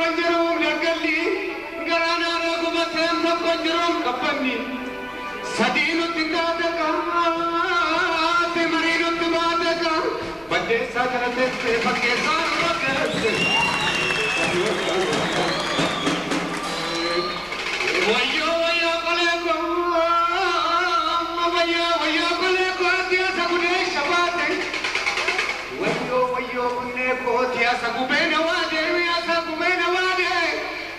banjarum lagalli garana ragumatem no banjarum kapanni sadinu tingadaka te marinu tibadaka bade sakarate te bakke sakarate wayo wayo koleko wayo koleko dia sagude shabate wayo koleko dia sagubena wade ya sagubena wade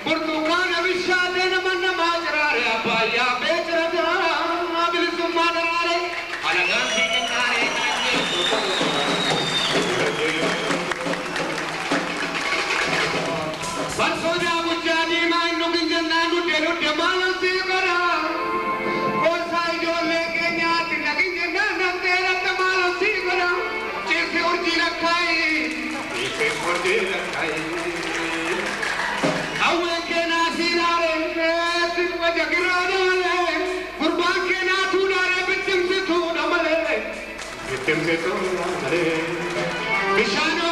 burtukana vishade namanna majrare abaya betrada abil sumadare alagan sikare Bansoja mujadi mai nukin jannanu delu demalan sikara Kosai jo leke nyat nagin jannana tera demalan sikara Chese urji rakhai Awe ke nasirare tikwa jagirare Qurban ke na thunare bitim se thunamale Bishano